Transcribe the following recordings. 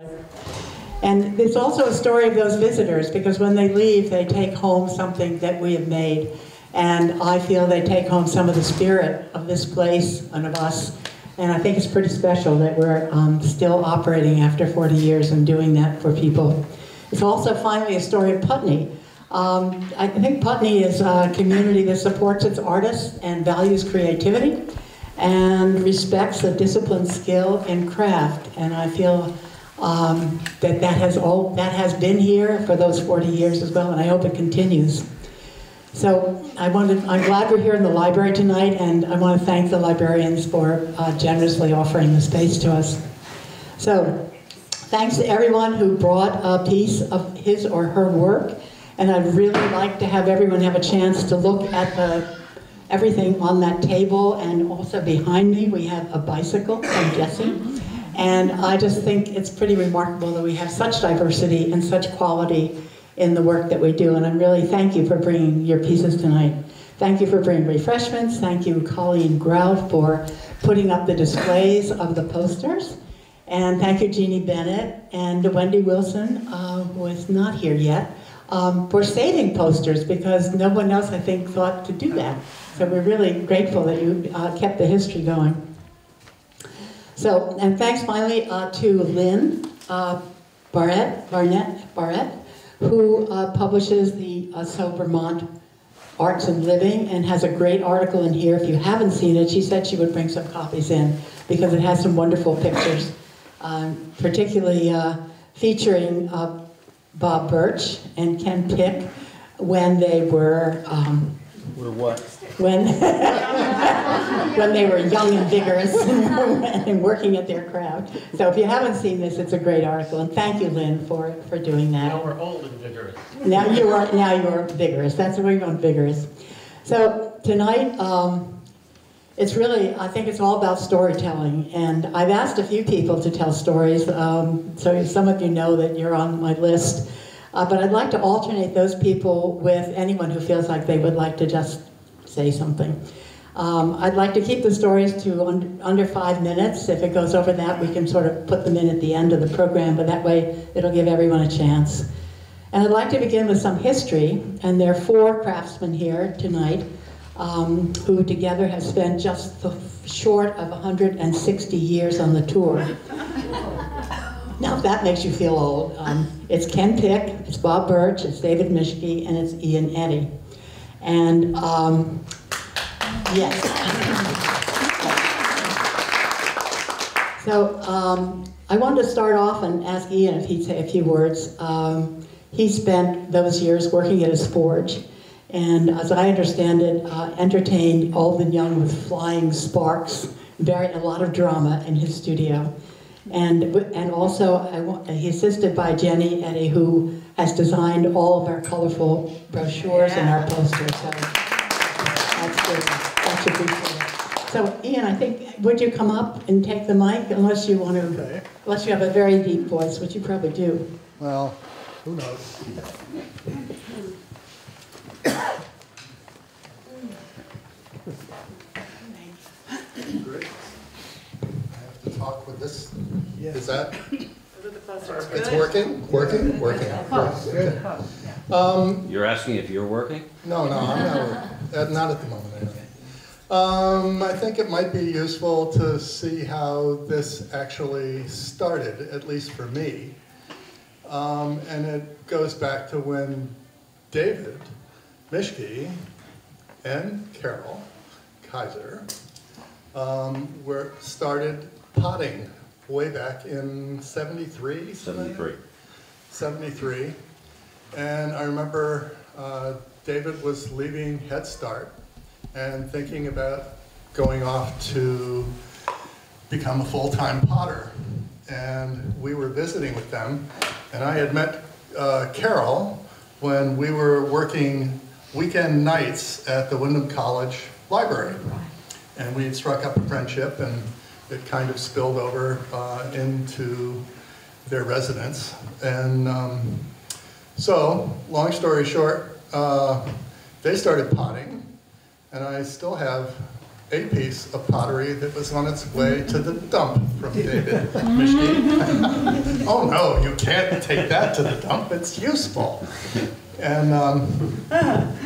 And it's also a story of those visitors, because when they leave, they take home something that we have made. And I feel they take home some of the spirit of this place and of us. And I think it's pretty special that we're still operating after 40 years and doing that for people. It's also finally a story of Putney. I think Putney is a community that supports its artists and values creativity and respects the discipline, skill, and craft. And I feel that has been here for those 40 years as well, and I hope it continues. So I'm glad we're here in the library tonight, and I want to thank the librarians for generously offering the space to us. So thanks to everyone who brought a piece of his or her work, and I'd really like to have everyone have a chance to look at everything on that table, and also behind me we have a bicycle from Jesse. And I just think it's pretty remarkable that we have such diversity and such quality in the work that we do. And I'm really thank you for bringing your pieces tonight. Thank you for bringing refreshments. Thank you, Colleen Grout, for putting up the displays of the posters. And thank you, Jeannie Bennett and Wendy Wilson, who is not here yet, for saving posters, because no one else, I think, thought to do that. So we're really grateful that you kept the history going. So, and thanks finally to Lynn Barnett, who publishes the Vermont Arts and Living, and has a great article in here. If you haven't seen it, she said she would bring some copies in, because it has some wonderful pictures, particularly featuring Bob Birch and Ken Pick when they were... When they were young and vigorous and working at their craft. So if you haven't seen this, it's a great article. And thank you, Lynn, for doing that. Now we're old and vigorous. Now you are vigorous. That's the way you're going, vigorous. So tonight, it's really, I think it's all about storytelling. And I've asked a few people to tell stories, so some of you know that you're on my list. But I'd like to alternate those people with anyone who feels like they would like to just say something. I'd like to keep the stories to under 5 minutes. If it goes over that, we can sort of put them in at the end of the program, but that way it'll give everyone a chance. And I'd like to begin with some history, and there are 4 craftsmen here tonight who together have spent just short of 160 years on the tour. Now, if that makes you feel old, it's Ken Pick, it's Bob Birch, it's David Mischke, and it's Ian Eddy. And, yes. So, I wanted to start off and ask Ian if he'd say a few words. He spent those years working at his forge, and as I understand it, entertained old and young with flying sparks, a lot of drama in his studio. And also, he's assisted by Jenny Eddy, who has designed all of our colorful brochures and our posters. So that's good. That's appreciated. So, Ian, I think, would you come up and take the mic, unless you want to, okay. Unless you have a very deep voice, which you probably do. Well, who knows? Great. Talk with this. Yeah. Is that? It's working. Working. Good. You're asking if you're working? No, I'm not at the moment. Anyway. I think it might be useful to see how this actually started, at least for me, and it goes back to when David Mischke and Carol Kaiser started potting way back in 73? 73. And I remember David was leaving Head Start and thinking about going off to become a full-time potter. And we were visiting with them, and I had met Carol when we were working weekend nights at the Wyndham College Library. And we had struck up a friendship, and it kind of spilled over into their residence. And so, long story short, they started potting, and I still have a piece of pottery that was on its way to the dump from David Mischke. Oh no, you can't take that to the dump, it's useful. And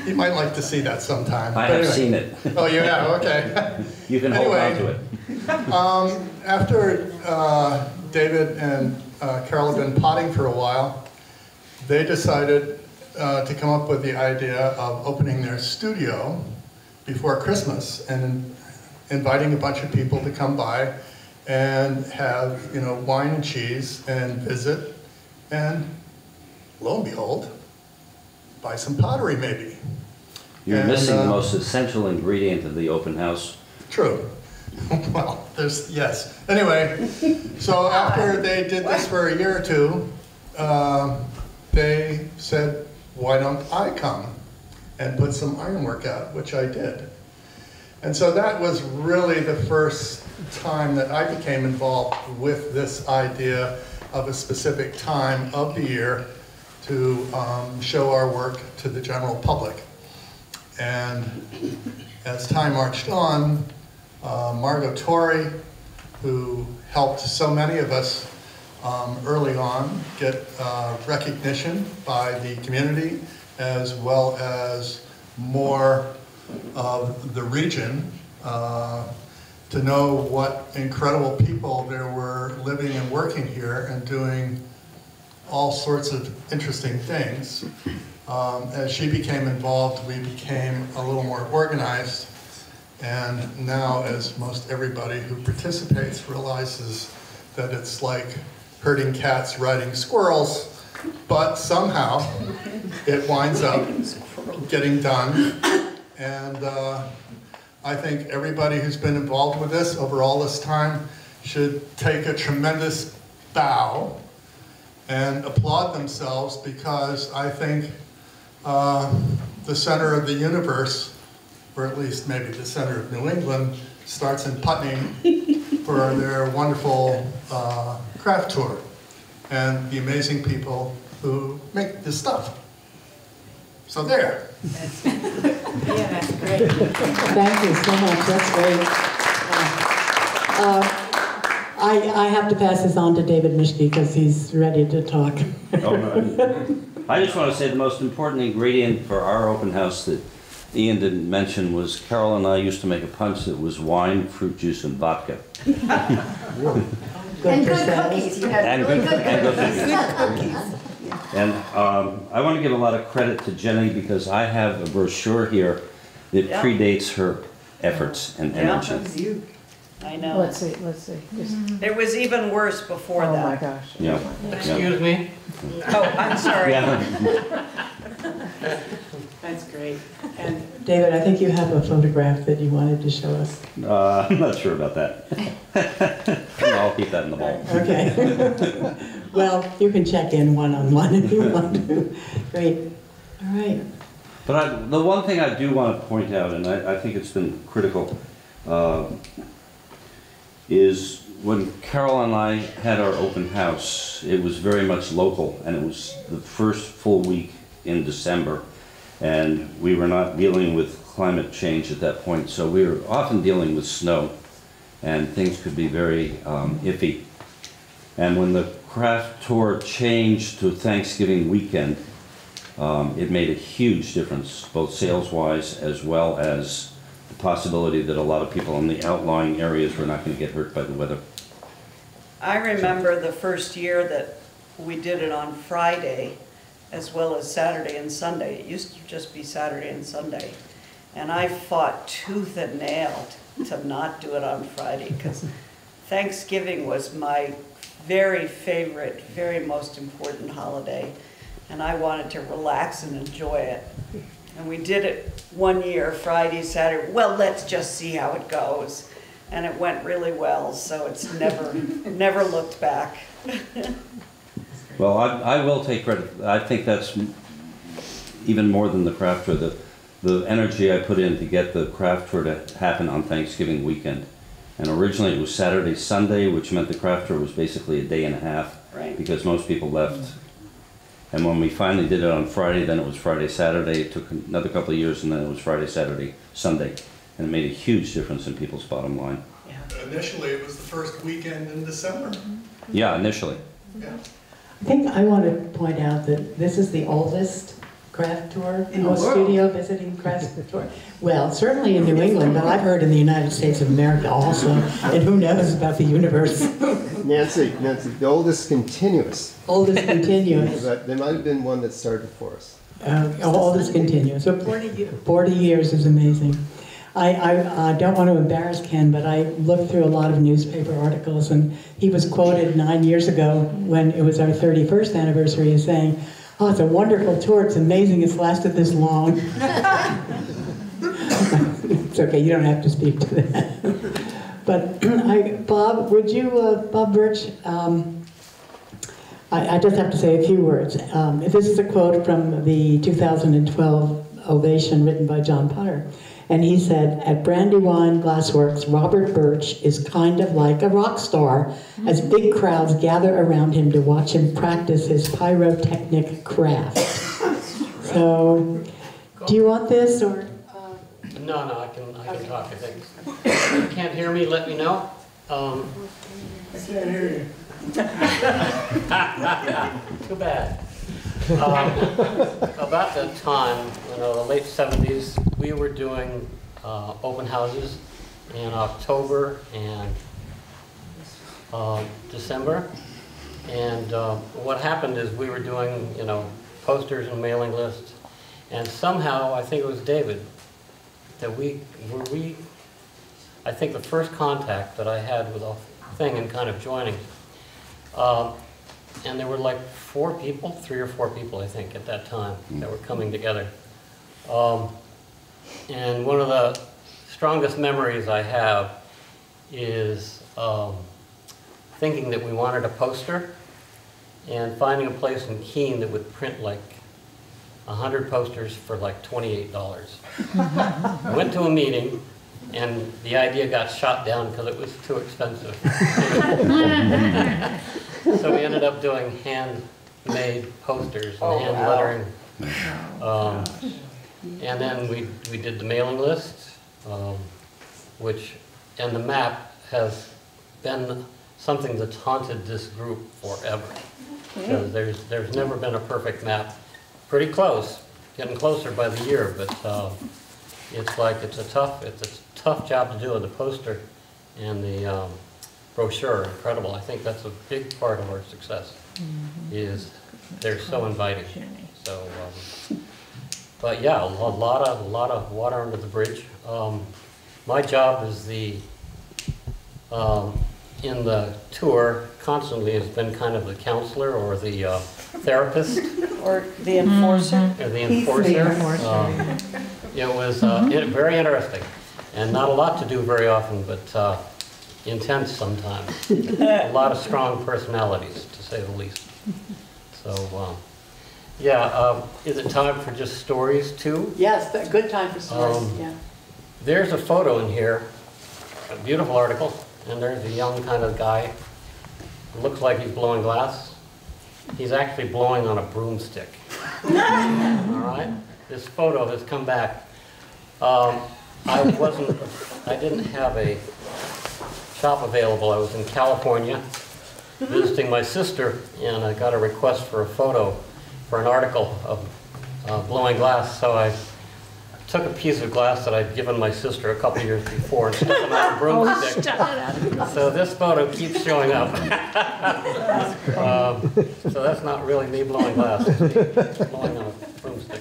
you might like to see that sometime. I have seen it. Oh, you have, okay. You can hold on to it. After David and Carol had been potting for a while, they decided to come up with the idea of opening their studio before Christmas and inviting a bunch of people to come by and have, you know, wine and cheese and visit, and lo and behold, buy some pottery maybe. You're missing the most essential ingredient of the open house. True. Well, yes. Anyway, so after they did this for a year or two, they said, why don't I come and put some ironwork out, which I did. And so that was really the first time that I became involved with this idea of a specific time of the year to show our work to the general public. And as time marched on, Margot Torrey, who helped so many of us early on get recognition by the community, as well as more of the region, to know what incredible people there were living and working here and doing all sorts of interesting things. As she became involved, we became a little more organized. And now, as most everybody who participates realizes that it's like herding cats riding squirrels, but somehow it winds up getting done. And I think everybody who's been involved with this over all this time should take a tremendous bow and applaud themselves, because I think the center of the universe, or at least maybe the center of New England, starts in Putney for their wonderful craft tour and the amazing people who make this stuff. So there. Yeah, that's great. Thank you so much. That's great. I have to pass this on to David Mischke because he's ready to talk. Oh, no. I just want to say the most important ingredient for our open house that Ian didn't mention was Carol and I used to make a punch that was wine, fruit juice, and vodka. And good cookies. You had And really good cookies. And I want to give a lot of credit to Jenny, because I have a brochure here that predates her efforts and energy. I know. Let's see. Just, It was even worse before oh that. my gosh. Yeah. Excuse me? Oh, I'm sorry. Yeah. That's great. And David, I think you have a photograph that you wanted to show us. I'm not sure about that. I'll keep that in the vault. Okay. Well, you can check in one-on-one if you want to. Great. All right. But the one thing I do want to point out, and I think it's been critical, is when Carol and I had our open house, it was very much local, and it was the first full week in December, and we were not dealing with climate change at that point, so we were often dealing with snow, and things could be very iffy. And when the craft tour changed to Thanksgiving weekend, it made a huge difference, both sales-wise as well as the possibility that a lot of people in the outlying areas were not going to get hurt by the weather. I remember the first year that we did it on Friday as well as Saturday and Sunday. It used to just be Saturday and Sunday. And I fought tooth and nail to not do it on Friday, because Thanksgiving was my very favorite, very most important holiday. And I wanted to relax and enjoy it. And we did it one year, Friday, Saturday. Well, let's just see how it goes. And it went really well, so it's never looked back. Well, I will take credit. I think that's even more than the craft tour. The energy I put in to get the craft tour to happen on Thanksgiving weekend. And originally it was Saturday, Sunday, which meant the craft tour was basically a day and a half, Right. because most people left. And when we finally did it on Friday, then it was Friday, Saturday. It took another couple of years, and then it was Friday, Saturday, Sunday. And it made a huge difference in people's bottom line. Initially, it was the first weekend in December. Yeah, initially. Yeah. I think I want to point out that this is the oldest craft tour, In the world. studio visiting craft tour. Well, certainly in New England, but I've heard in the United States of America also, and who knows about the universe. Nancy, the oldest continuous. Oldest continuous. But there might have been one that started before us. Oldest continuous. So 40 years is amazing. I don't want to embarrass Ken, but I looked through a lot of newspaper articles, and he was quoted 9 years ago when it was our 31st anniversary as saying, "Oh, it's a wonderful tour. It's amazing it's lasted this long." It's okay, you don't have to speak to that. But Bob, would you, Bob Birch, I just have to say a few words. This is a quote from the 2012 ovation written by John Potter. And he said, "At Brandywine Glassworks, Robert Birch is kind of like a rock star as big crowds gather around him to watch him practice his pyrotechnic craft." So, do you want this or? No, I can talk, I think. If you can't hear me, let me know. I can't hear you. Too bad. About that time, the late 70s, we were doing open houses in October and December. And what happened is we were doing, posters and mailing lists. And somehow, I think it was David, that I think the first contact that I had with a thing and kind of joining. And there were like 3 or 4 people, I think, at that time that were coming together. And one of the strongest memories I have is thinking that we wanted a poster and finding a place in Keene that would print like 100 posters for like $28. I went to a meeting and the idea got shot down because it was too expensive. So we ended up doing handmade posters and hand lettering. And then we did the mailing list, and the map has been something that's haunted this group forever. Because there's never been a perfect map. Pretty close, getting closer by the year, but it's a tough job to do with the poster and the brochure. Incredible. I think that's a big part of our success. Is they're so inviting. So, but yeah, a lot of water under the bridge. My job is in the tour constantly has been kind of the counselor or the therapist. Or the enforcer. Or the enforcer. It was very interesting, and not a lot to do very often, but intense sometimes. A lot of strong personalities, to say the least. So, is it time for just stories too? Yes, a good time for stories, yeah. There's a photo in here, a beautiful article, and there's a young kind of guy. Looks like he's blowing glass. He's actually blowing on a broomstick. All right? This photo has come back. I didn't have a shop available. I was in California visiting my sister, and I got a request for a photo for an article of blowing glass. So I took a piece of glass that I'd given my sister a couple years before and stuck it on a broomstick. So this photo keeps showing up. So that's not really me blowing glass, it's me blowing on a broomstick.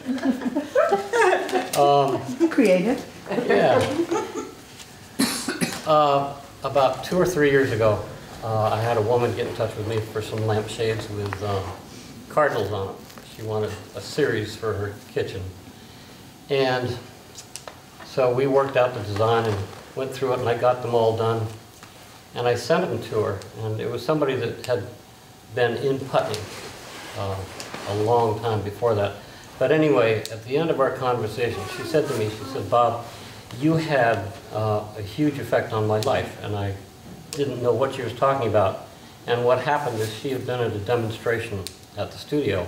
Creative. Yeah. About 2 or 3 years ago, I had a woman get in touch with me for some lampshades with cardinals on them. She wanted a series for her kitchen. And so we worked out the design and went through it, and I got them all done. And I sent them to her, and it was somebody that had been in Putney a long time before that. But anyway, at the end of our conversation, she said to me, she said, "Bob, you had a huge effect on my life," and I didn't know what she was talking about. And what happened is she had been at a demonstration at the studio,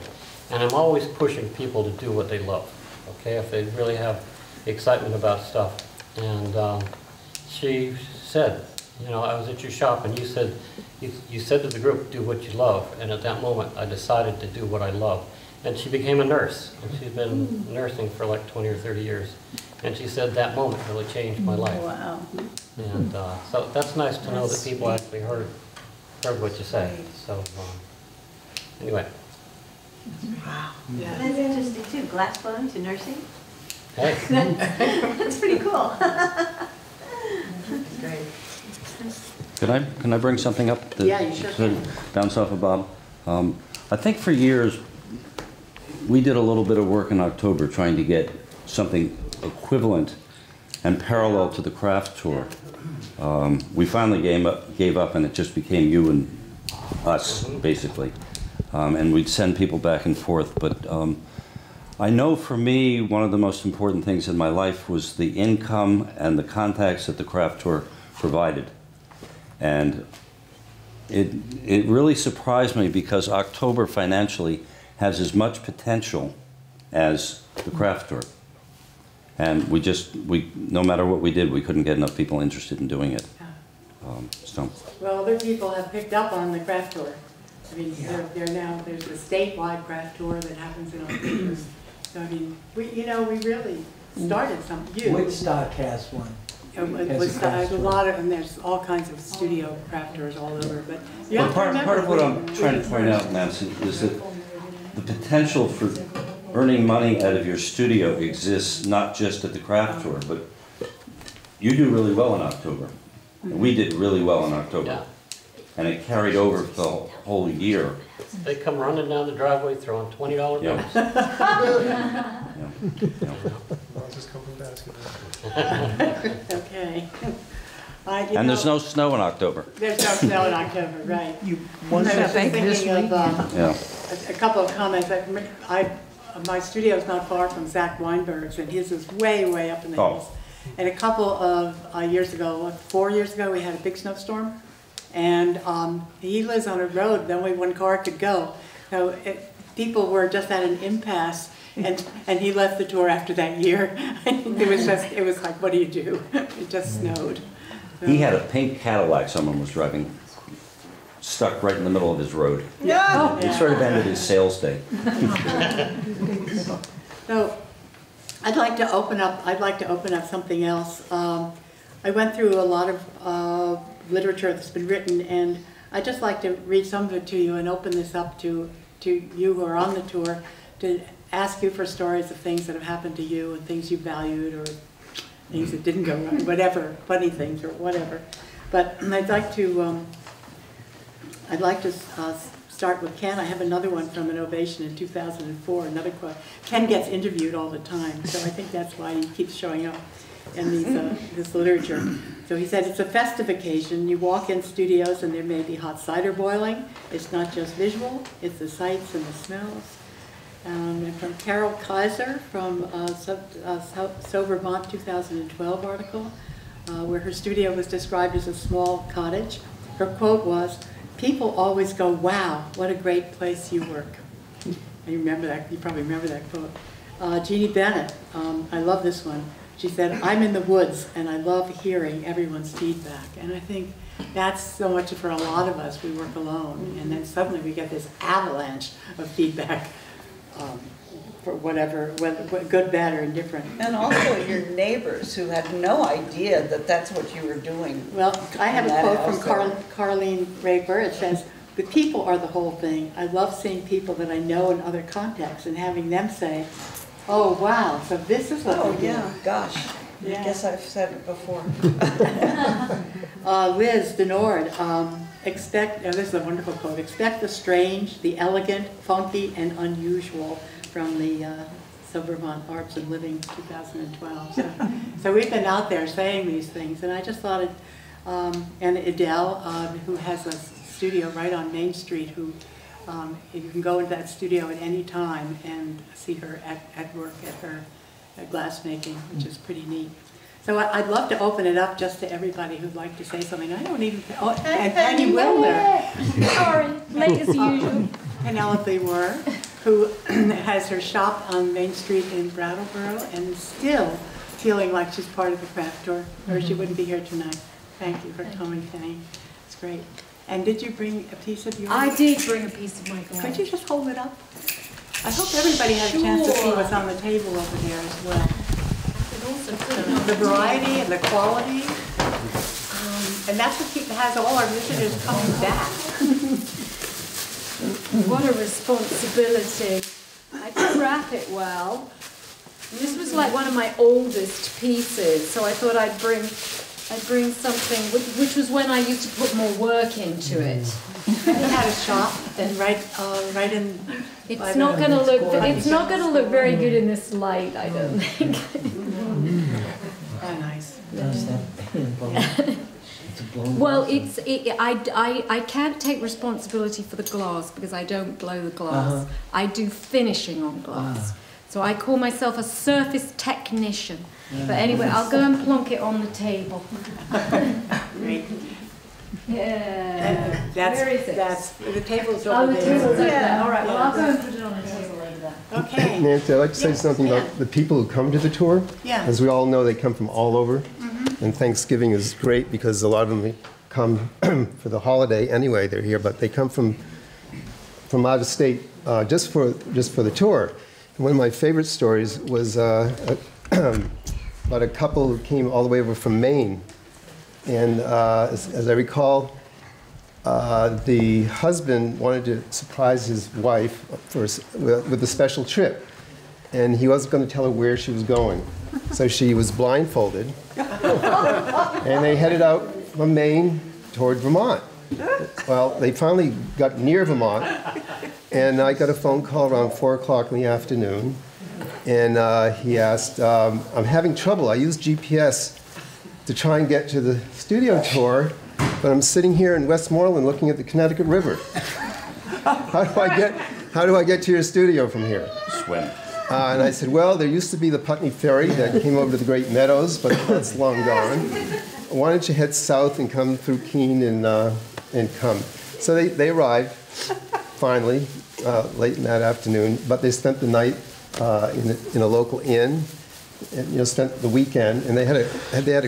and I'm always pushing people to do what they love, okay, if they really have excitement about stuff. And she said, you know, I was at your shop and you said to the group, do what you love. And at that moment, I decided to do what I love. And she became a nurse. And she's been nursing for like 20 or 30 years. And she said that moment really changed my life. Wow. And so that's nice to know that people actually heard what you say. So anyway. Wow. Yeah. That's interesting too, glass blowing to nursing. Hey. That's pretty cool. Great. Can I bring something up that Yeah, you sure to bounce off of Bob? I think for years we did a little bit of work in October trying to get something equivalent and parallel to the craft tour. We finally gave up and it just became you and us, basically. And we'd send people back and forth. But I know for me, one of the most important things in my life was the income and the contacts that the craft tour provided. And it really surprised me because October financially has as much potential as the craft tour. And no matter what we did, we couldn't get enough people interested in doing it. Well, other people have picked up on the craft tour. I mean, they're now, there's a statewide craft tour that happens in October. So, I mean, we really started something. Woodstock has one. Woodstock, a lot of, and there's all kinds of studio craft tours all over. But you have to part remember, of what I'm trying to point out, Nancy, is that the potential for earning money out of your studio exists not just at the craft tour, but you do really well in October. We did really well in October. Yeah. And it carried over for the whole year. They come running down the driveway throwing $20 bills. Yeah. Okay. And there's no snow in October. There's no snow in October, right. I was just this thinking of Yeah. a couple of comments. My studio is not far from Zach Weinberg's, and his is way, way up in the hills. And a couple of years ago, 4 years ago, we had a big snowstorm. And he lives on a road that only one car could go. So people were just at an impasse, and he left the tour after that year. It was like, what do you do? It just snowed. So, He had a pink Cadillac someone was driving, stuck right in the middle of his road. yeah. It sort of ended his sales day. So I'd like to open up something else. I went through a lot of literature that's been written, and I'd just like to read some of it to you and open this up to you who are on the tour, to ask you for stories of things that have happened to you and things you valued or things that didn't go right, whatever, funny things or whatever. But I'd like to start with Ken. I have another one from an ovation in 2004, another quote. Ken gets interviewed all the time, so I think that's why he keeps showing up in this literature. So he said, it's a festive occasion. You walk in studios and there may be hot cider boiling. It's not just visual, it's the sights and the smells. And from Carol Kaiser from Vermont 2012 article, where her studio was described as a small cottage. Her quote was, people always go, wow, what a great place you work. You remember that, you probably remember that quote. Jeannie Bennett, I love this one. She said, I'm in the woods and I love hearing everyone's feedback. And I think that's so much for a lot of us. We work alone and then suddenly we get this avalanche of feedback for whatever, whether good, bad, or indifferent. And also your neighbors who had no idea that that's what you were doing. Well, I have a quote from Carlene Raper. It says, the people are the whole thing. I love seeing people that I know in other contexts and having them say, oh, wow, so this is what we do. Yeah, gosh. Yeah. I guess I've said it before. Liz Denord, this is a wonderful quote, expect the strange, the elegant, funky, and unusual from the Vermont Arts and Living 2012. So we've been out there saying these things, and I just thought and Adele, who has a studio right on Main Street, who you can go into that studio at any time and see her at work at her glassmaking, which is pretty neat. So I'd love to open it up just to everybody who'd like to say something. I don't even, and Penny Wilner. Sorry, late as usual. Penelope Were, who has her shop on Main Street in Brattleboro and is still feeling like she's part of the craft tour, or she wouldn't be here tonight. Thank you for coming, Penny. It's great. And did you bring a piece of yours? I did bring a piece of my glass. Could you just hold it up? I hope everybody had a chance to see what's on the table over there as well. The variety and the quality. And that's what has all our visitors coming back. What a responsibility. I had to wrap it well. And this was like one of my oldest pieces, so I thought I'd bring something, which was when I used to put more work into it. We had a shop and right in. It's not going to look very good in this light, I don't think. Oh, nice. Well, I can't take responsibility for the glass because I don't blow the glass. I do finishing on glass. So I call myself a surface technician. But anyway, I'll go and plonk it on the table. Great. Yeah. Where is it? The table's over there. The table's over there. All right, well, I'll go and put it on the table over there. Okay. Nancy, I'd like to say something about the people who come to the tour. Yeah. As we all know, they come from all over. And Thanksgiving is great because a lot of them come for the holiday anyway. They're here, but they come from out of state just for the tour. And one of my favorite stories was about a couple who came all the way over from Maine. And as I recall, the husband wanted to surprise his wife with a special trip. And he wasn't going to tell her where she was going. So she was blindfolded. And they headed out from Maine toward Vermont. Well, they finally got near Vermont. And I got a phone call around 4 o'clock in the afternoon. And he asked, I'm having trouble. I use GPS to try and get to the studio tour, but I'm sitting here in Westmoreland looking at the Connecticut River. How do I get to your studio from here? Swim. And I said, well, there used to be the Putney Ferry that came over to the Great Meadows, but that's long gone. Why don't you head south and come through Keene and come? So they arrived, finally, late in that afternoon, but they spent the night in a local inn, and spent the weekend, and they had a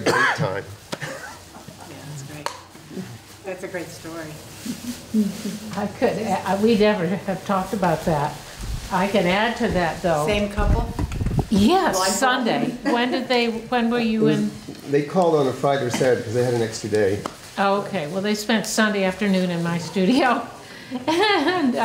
great time. Yeah, that's great. That's a great story. We never have talked about that. I can add to that, though. Same couple? Yes, Sunday. When were you in? They called on a Friday or Saturday because they had an extra day. Oh, okay, well, they spent Sunday afternoon in my studio. And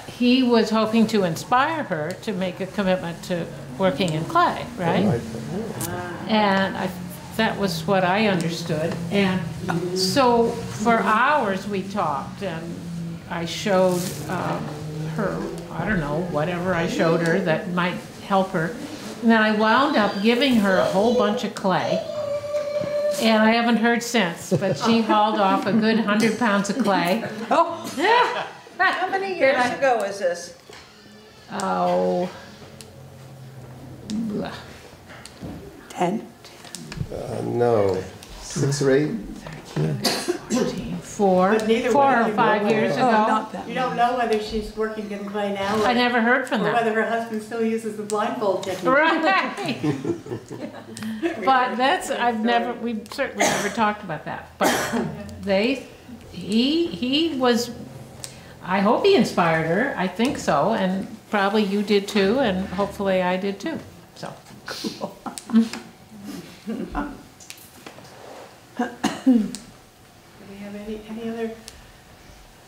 he was hoping to inspire her to make a commitment to working in clay, right? And that was what I understood. And so for hours we talked, and I showed her, I don't know, whatever I showed her that might help her. And then I wound up giving her a whole bunch of clay. And I haven't heard since, but she hauled off a good 100 pounds of clay. Oh, Yeah. how many years ago is this? Oh. 10? No, 6 or 8. 4 But neither or one of you 5 know. years Oh, ago. not that. You don't know whether she's working in clay now I never heard from or them. whether her husband still uses the blindfold technique. Right. But we've certainly never talked about that. But he was, I hope he inspired her. I think so. And probably you did too. And hopefully I did too. So. Cool. Do we have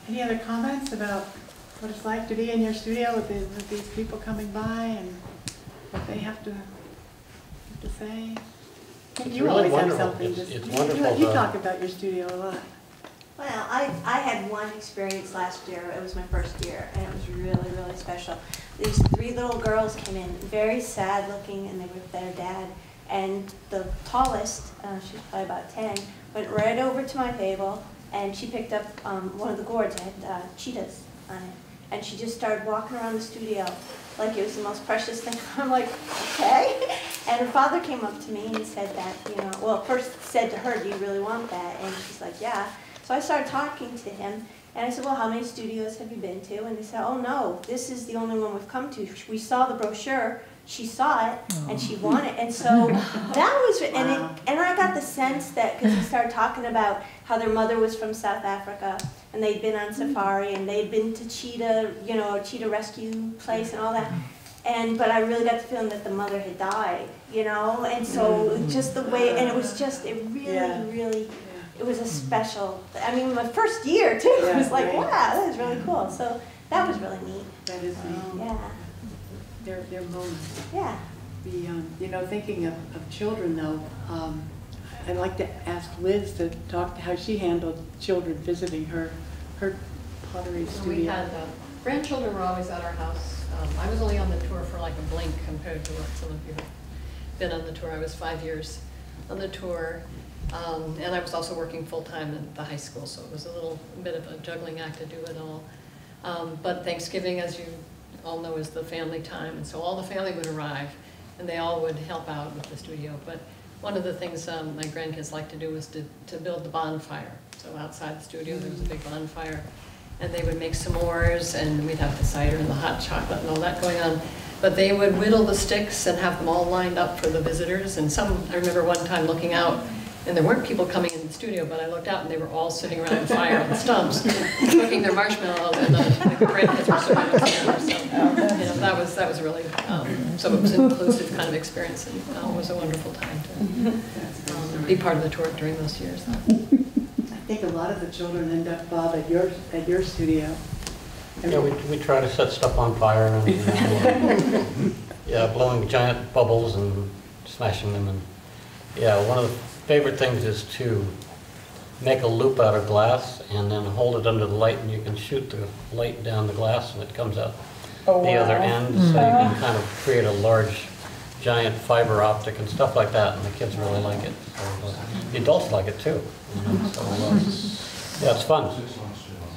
any other comments about what it's like to be in your studio with these people coming by and what they have to say? You really always have wonderful. something to It's say. wonderful You to- talk about your studio a lot. Well, I had one experience last year. It was my first year, and it was really, really special. These 3 little girls came in, very sad looking, and they were with their dad. And the tallest, she was probably about 10, went right over to my table, and she picked up one of the gourds that had cheetahs on it. And she just started walking around the studio like it was the most precious thing. I'm like, okay. And her father came up to me and said that, well, first said to her, do you really want that? And she's like, yeah. So I started talking to him, and I said, well, how many studios have you been to? And they said, oh no, this is the only one we've come to. We saw the brochure, she saw it, and she wanted it. And so that was, and I got the sense that, because he started talking about how their mother was from South Africa, and they'd been on safari, and they'd been to cheetah, you know, a cheetah rescue place and all that. But I really got the feeling that the mother had died, you know, and so just the way, and it was just, it really, it was a special, I mean, my first year too, it was like, wow, that was really cool. So that was really neat. That is neat. Yeah. Their moments. Yeah. You know, thinking of children though, I'd like to ask Liz to talk to how she handled children visiting her pottery studio. We had grandchildren were always at our house. I was only on the tour for like a blink compared to what some of you have been on the tour. I was 5 years on the tour, and I was also working full-time at the high school, so it was a little bit of a juggling act to do it all. But Thanksgiving, as you all know, is the family time, and so all the family would arrive, and they all would help out with the studio. But one of the things my grandkids liked to do was to build the bonfire. So outside the studio, there was a big bonfire. And they would make s'mores, and we'd have the cider and the hot chocolate and all that going on. But they would whittle the sticks and have them all lined up for the visitors. And I remember one time looking out, and there weren't people coming in the studio, but I looked out and they were all sitting around the fire on the stumps, cooking their marshmallows, and the grandkids were serving them. So, you know, that was really, so it was an inclusive kind of experience, and it was a wonderful time to be part of the tour during those years. I think a lot of the children end up, Bob, at your studio. Yeah, we try to set stuff on fire and yeah, blowing giant bubbles and smashing them. And yeah, one of the favorite things is to make a loop out of glass and then hold it under the light, and you can shoot the light down the glass and it comes out the other end. So you can kind of create a large giant fiber optic and stuff like that, and the kids really like it. So, the adults like it too. You know? So, yeah, it's fun.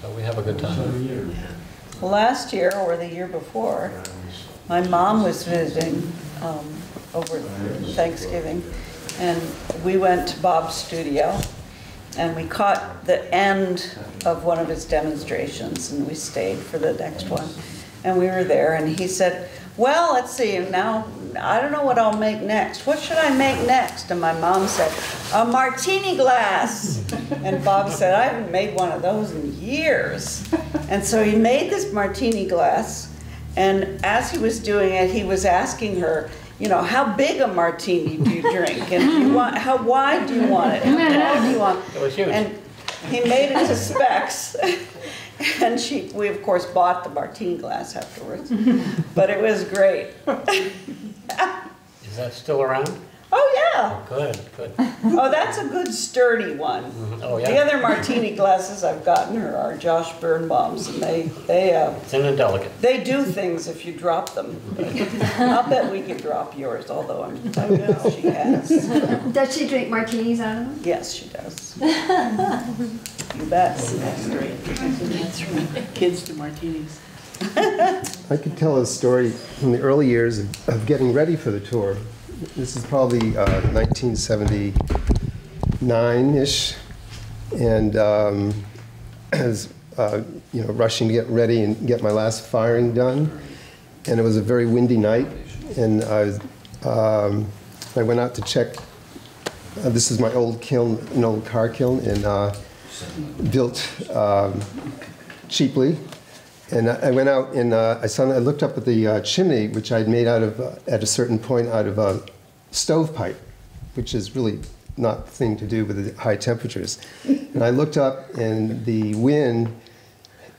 So we have a good time. Last year, or the year before, my mom was visiting over Thanksgiving, and we went to Bob's studio, and we caught the end of one of his demonstrations, and we stayed for the next one. And we were there, and he said, well, let's see, now, I don't know what I'll make next. What should I make next? And my mom said, a martini glass. And Bob said, I haven't made one of those in years. And so he made this martini glass, and as he was doing it, he was asking her, you know, how big a martini do you drink? And do you want, how wide do you want it? How tall do you want it? It was huge. And he made it to specs. And we of course bought the martini glass afterwards, but it was great. Is that still around? Oh yeah. Oh, good, good. Oh, that's a good sturdy one. Oh yeah. The other martini glasses I've gotten her are Josh Birnbaum's, and they thin and delicate. They do things if you drop them. I'll bet we could drop yours, although I know she has. Does she drink martinis out of them? Yes, she does. You bet. That's great. Kids to martinis. I could tell a story from the early years of getting ready for the tour. This is probably 1979-ish, and I was you know, rushing to get ready and get my last firing done, and it was a very windy night, and I went out to check. This is my old kiln, an old car kiln, and built cheaply. And I went out and I looked up at the chimney, which I'd made out of, at a certain point, out of a stovepipe, which is really not the thing to do with the high temperatures. And I looked up, and the wind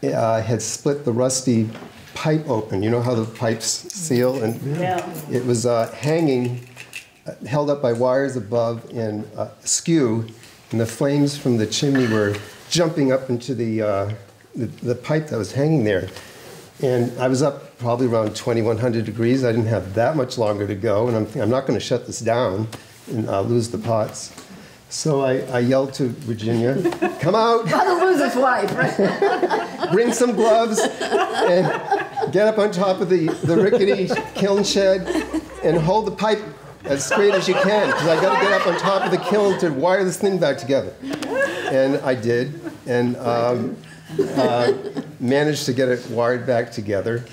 had split the rusty pipe open. You know how the pipes seal? And it was hanging, held up by wires above and askew, and the flames from the chimney were jumping up into the pipe that was hanging there. And I was up probably around 2100 degrees. I didn't have that much longer to go, and I'm not going to shut this down and lose the pots. So I yelled to Virginia, come out. I'll lose his wife, right? Bring some gloves and get up on top of the rickety kiln shed and hold the pipe as straight as you can, because I got to get up on top of the kiln to wire this thing back together. And I did. and managed to get it wired back together.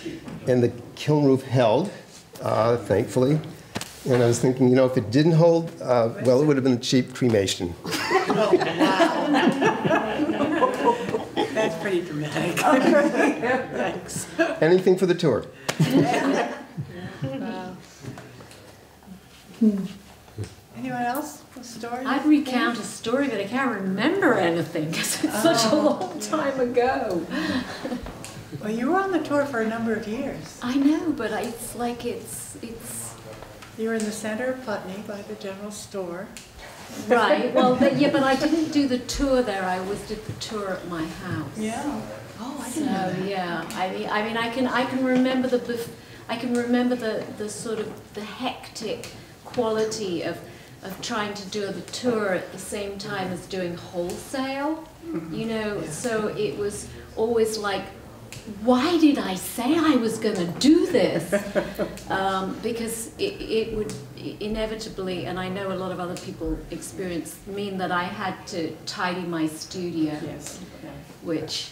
And the kiln roof held, thankfully. And I was thinking, you know, if it didn't hold, well, it would have been cheap cremation. Oh, wow. That's pretty dramatic. Thanks. Anything for the tour. Anyone else? A story? I'd recount a story, but I can't remember anything because it's such a long time ago. Well, you were on the tour for a number of years. I know, but it's like it's. You were in the center of Putney by the general store. Right. Well, yeah, but I didn't do the tour there. I always did the tour at my house. Yeah. Oh, I didn't So know that. yeah, I mean, I can remember the sort of the hectic quality of trying to do the tour at the same time as doing wholesale. You know, so it was always like, why did I say I was going to do this? Because it would inevitably, and I know a lot of other people experience, mean that I had to tidy my studio, Yes. which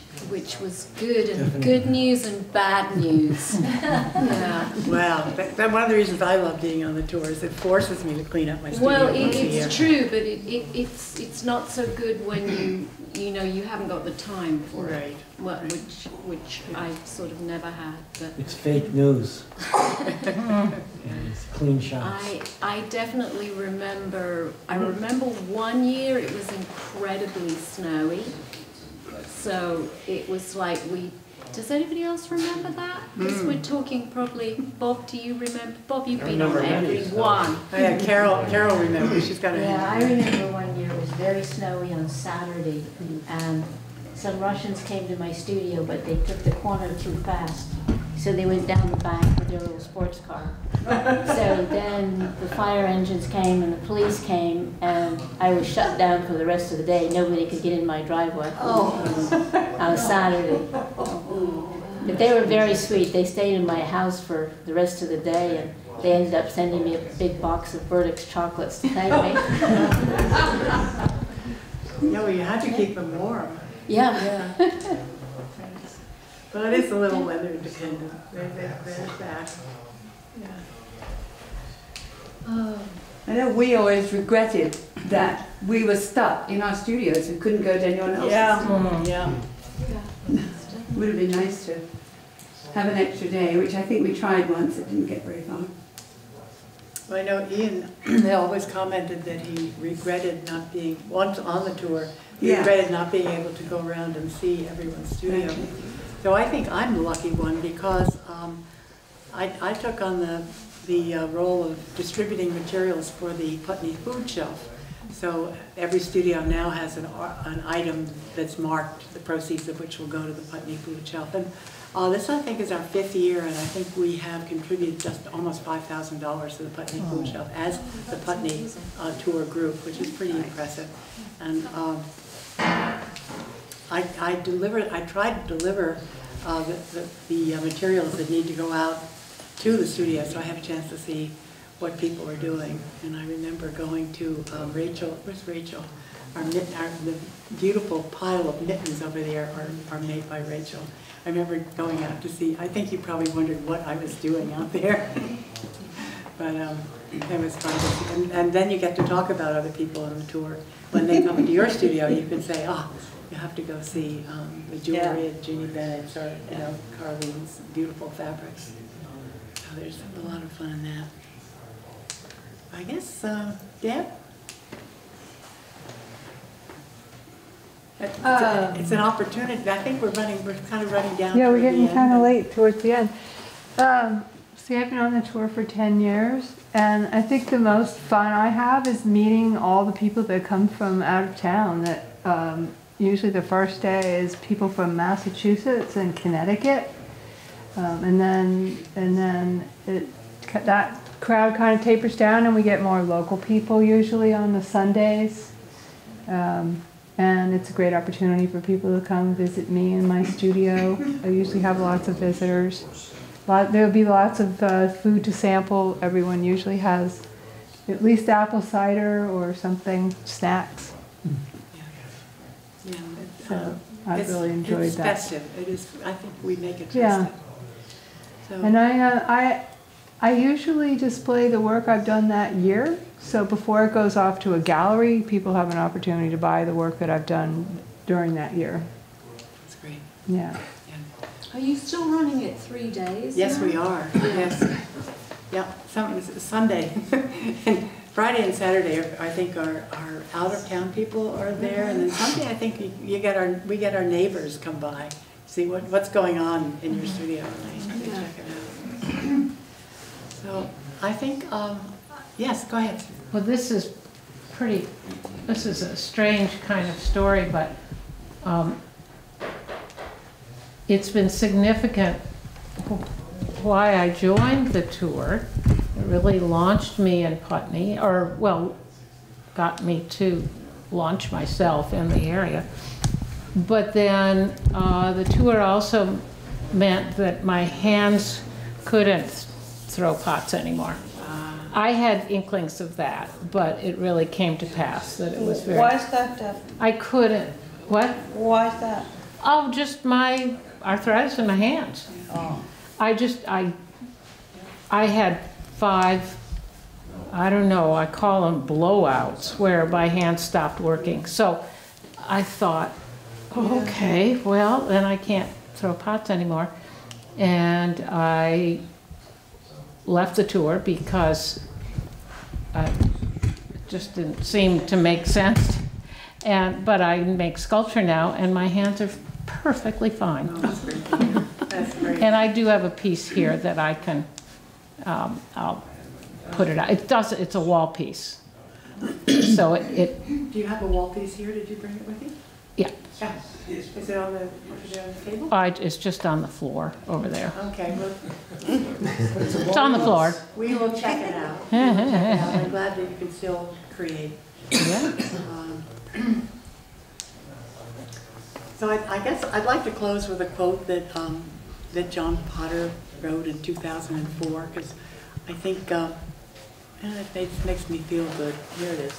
was good, and good news and bad news. Yeah. Wow. That one of the reasons I love being on the tour is it forces me to clean up my studio. Well, once a year. it's true, but it's not so good when you know you haven't got the time for it. Right. Well, which I sort of never had. But It's fake news. And it's clean shots. I definitely remember. I remember one year it was incredibly snowy, so it was like we. Does anybody else remember that? Because we're talking probably. Bob, do you remember? Bob, you've been on every one. Oh, yeah, Carol remembers. She's got a Yeah, I remember one year it was very snowy on Saturday, and some Russians came to my studio, but they took the corner too fast. So they went down the bank with their little sports car. So then the fire engines came and the police came, and I was shut down for the rest of the day. Nobody could get in my driveway on Saturday. But they were very sweet. They stayed in my house for the rest of the day, and they ended up sending me a big box of Burdick's chocolates to thank me. No, you had to keep them warm. Yeah. But it is a little weather dependent. There's that. Yeah. I know we always regretted that we were stuck in our studios. We couldn't go to anyone else's. Yeah. It would have been nice to have an extra day, which I think we tried once. It didn't get very far. Well, I know Ian always commented that he regretted not being, once on the tour, he regretted not being able to go around and see everyone's studio. Right. So I think I'm the lucky one because I took on the role of distributing materials for the Putney food shelf. So every studio now has an item that's marked, the proceeds of which will go to the Putney food shelf. And this, I think, is our 5th year, and I think we have contributed just almost $5,000 to the Putney food shelf as the Putney tour group, which is pretty impressive. And I tried to deliver the materials that need to go out to the studio, so I have a chance to see what people are doing. And I remember going to Rachel. Where's Rachel? The beautiful pile of mittens over there are made by Rachel. I remember going out to see. I think you probably wondered what I was doing out there, but it was fun. And then you get to talk about other people on the tour. When they come into your studio, you can say, "Oh, you have to go see the jewelry at Jeannie Bennett's, or Carlene's beautiful fabrics." So there's a lot of fun in that. I guess, Deb? It's an opportunity. I think we're kind of running down. Yeah, we're getting kind of late towards the end. See, I've been on the tour for 10 years, and I think the most fun I have is meeting all the people that come from out of town. That usually the first day is people from Massachusetts and Connecticut, and then that crowd kind of tapers down, and we get more local people usually on the Sundays. And it's a great opportunity for people to come visit me in my studio. I usually have lots of visitors. There'll be lots of food to sample. Everyone usually has at least apple cider or something, snacks. Yeah, So I really enjoyed it's that. festive. It is. I think we make it festive. Yeah. So, And I usually display the work I've done that year. So before it goes off to a gallery, people have an opportunity to buy the work that I've done during that year. that's great. Yeah. Are you still running it 3 days? Yes, now? we are. Yes. Yeah. Sunday, and Friday and Saturday, I think our out of town people are there, and then Sunday I think we get our neighbors come by, see what's going on in your studio, and they check it out. So I think yes, go ahead. Well, this is a strange kind of story, but it's been significant why I joined the tour. It really launched me in Putney, or, well, got me to launch myself in the area. But then the tour also meant that my hands couldn't throw pots anymore. I had inklings of that, but it really came to pass that it was very... Why is that, Deb? I couldn't. What? Why is that? Oh, just my arthritis in my hands. Oh. I had 5, I don't know, I call them blowouts, where my hands stopped working. So I thought, oh, okay, well, then I can't throw pots anymore. And I left the tour because it just didn't seem to make sense. But I make sculpture now, and my hands are perfectly fine. Oh, that's great. That's great. And I do have a piece here that I can, I'll put it out. It's a wall piece. So it. Do you have a wall piece here? Did you bring it with you? Yeah. Yeah. Is it on the table? It's just on the floor over there. Okay. Well, It's on the floor. We will check it out. I'm glad that you can still create. Yeah. So I guess I'd like to close with a quote that that John Potter wrote in 2004, because I think it makes me feel good. Here it is.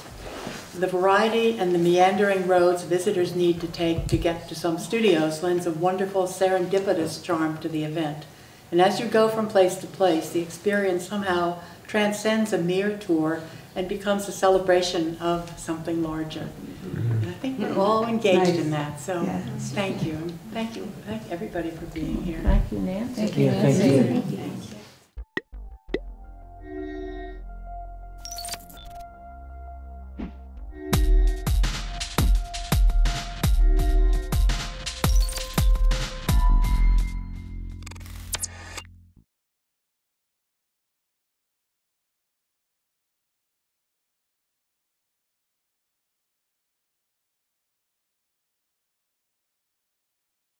The variety and the meandering roads visitors need to take to get to some studios lends a wonderful serendipitous charm to the event. And as you go from place to place, the experience somehow transcends a mere tour and becomes a celebration of something larger. And I think we're all engaged in that. So thank you. Thank you. Thank everybody for being here. Thank you, Nancy. Thank you. Thank you.